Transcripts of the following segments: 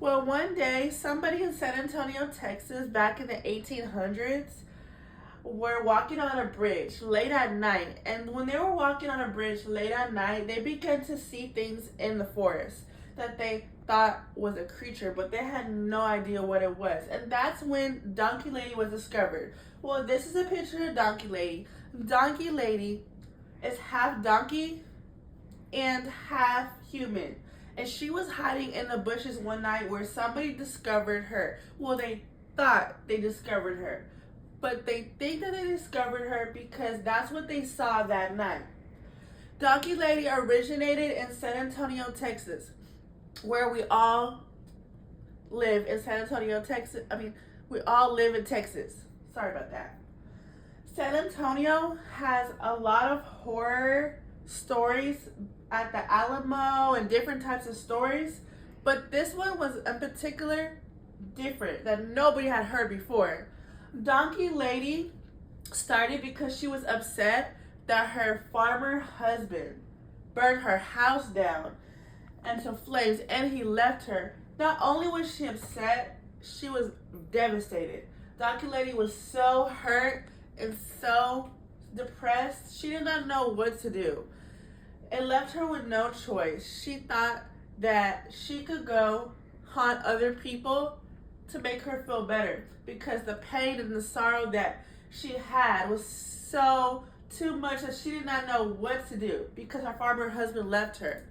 Well, one day, somebody in San Antonio, Texas, back in the 1800s, were walking on a bridge late at night. And when they were walking on a bridge late at night, they began to see things in the forest that they thought was a creature, but they had no idea what it was. And that's when Donkey Lady was discovered. Well, this is a picture of Donkey Lady. Donkey Lady is half donkey and half human. And she was hiding in the bushes one night where somebody discovered her. Well, they thought they discovered her, but they think that they discovered her because that's what they saw that night. Donkey Lady originated in San Antonio, Texas, where we all live in San Antonio, Texas. We all live in Texas. Sorry about that. San Antonio has a lot of horror stories at the Alamo and different types of stories, but this one was in particular different that nobody had heard before. Donkey Lady started because she was upset that her farmer husband burned her house down into flames and he left her. Not only was she upset, she was devastated. Donkey Lady was so hurt and so depressed, she did not know what to do. It left her with no choice. She thought that she could go haunt other people to make her feel better because the pain and the sorrow that she had was so too much that she did not know what to do because her farmer husband left her.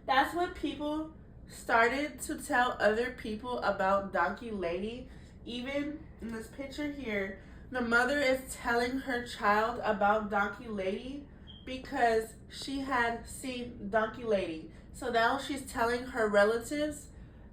That's when people started to tell other people about Donkey Lady. Even in this picture here, the mother is telling her child about Donkey Lady because she had seen Donkey Lady. So now she's telling her relatives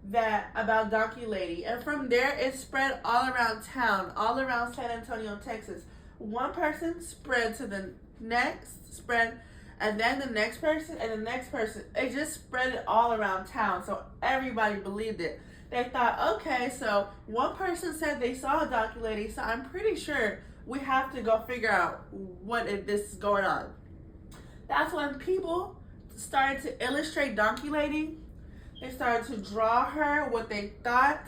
that about Donkey Lady. And from there it spread all around town, all around San Antonio, Texas. One person spread to the next spread, and then the next person and the next person. It just spread it all around town. So everybody believed it. They thought, okay, so one person said they saw a Donkey Lady, so I'm pretty sure we have to go figure out what this is going on. That's when people started to illustrate Donkey Lady. They started to draw her what they thought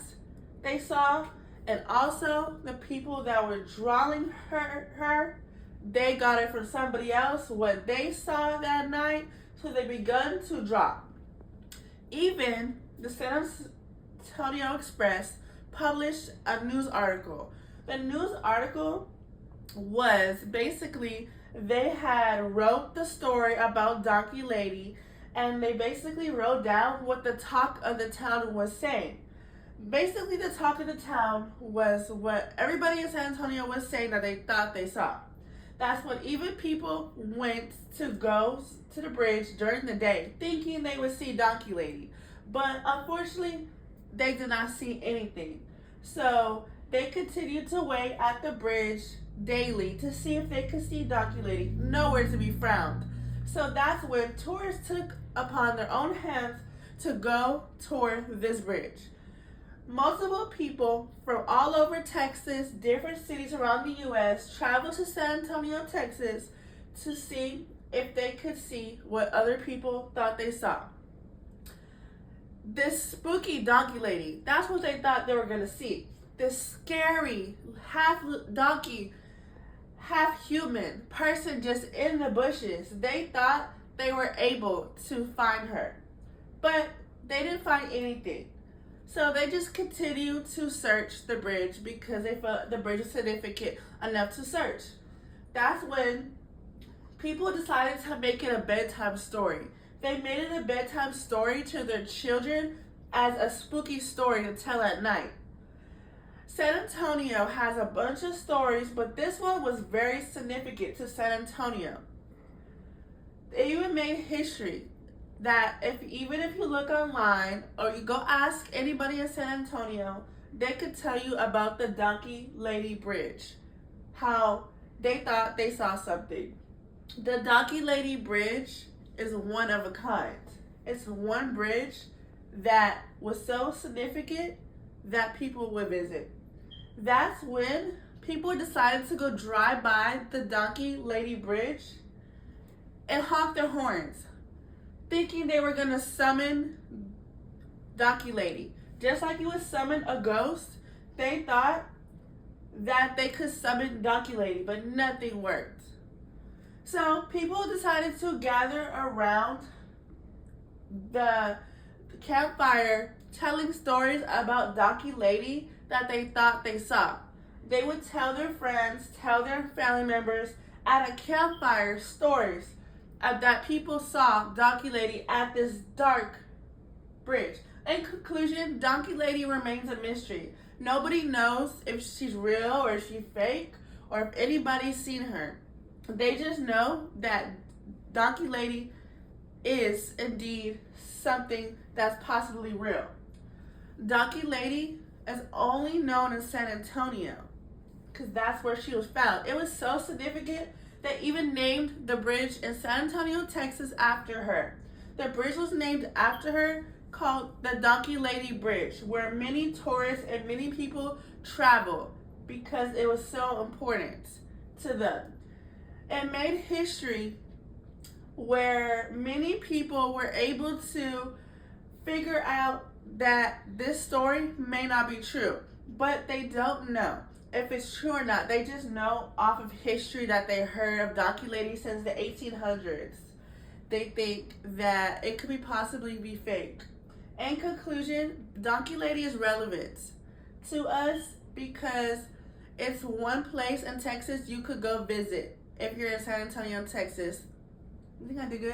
they saw. And also the people that were drawing her, they got it from somebody else, what they saw that night. So they begun to draw. Even the San Antonio Express published a news article. The news article was basically they had wrote the story about Donkey Lady, and they basically wrote down what the talk of the town was saying. Basically, the talk of the town was what everybody in San Antonio was saying that they thought they saw. That's when even people went to go to the bridge during the day thinking they would see Donkey Lady. But unfortunately, they did not see anything. So they continued to wait at the bridge daily to see if they could see Donkey Lady. Nowhere to be found. So that's when tourists took upon their own hands to go tour this bridge. Multiple people from all over Texas, different cities around the U.S., traveled to San Antonio, Texas to see if they could see what other people thought they saw. This spooky Donkey Lady, that's what they thought they were going to see. This scary, half donkey, half human person just in the bushes. They thought they were able to find her, but they didn't find anything. So they just continued to search the bridge because they felt the bridge was significant enough to search. That's when people decided to make it a bedtime story. They made it a bedtime story to their children as a spooky story to tell at night. San Antonio has a bunch of stories, but this one was very significant to San Antonio. They even made history that even if you look online or you go ask anybody in San Antonio, they could tell you about the Donkey Lady Bridge, how they thought they saw something. The Donkey Lady Bridge is one of a kind. It's one bridge that was so significant that people would visit. That's when people decided to go drive by the Donkey Lady Bridge and honk their horns, thinking they were going to summon Donkey Lady. Just like you would summon a ghost, they thought that they could summon Donkey Lady, but nothing worked. So people decided to gather around the campfire telling stories about Donkey Lady that they thought they saw. They would tell their friends, tell their family members at a campfire stories that people saw Donkey Lady at this dark bridge. In conclusion, Donkey Lady remains a mystery. Nobody knows if she's real or if she's fake or if anybody's seen her. They just know that Donkey Lady is indeed something that's possibly real. Donkey Lady is only known in San Antonio because that's where she was found. It was so significant they even named the bridge in San Antonio, Texas after her. The bridge was named after her, called the Donkey Lady Bridge, where many tourists and many people travel because it was so important to them. It made history where many people were able to figure out that this story may not be true, but they don't know if it's true or not. They just know off of history that they heard of Donkey Lady since the 1800s. They think that it could be possibly be fake. In conclusion, Donkey Lady is relevant to us because it's one place in Texas you could go visit if you're in San Antonio, Texas. You think I did good?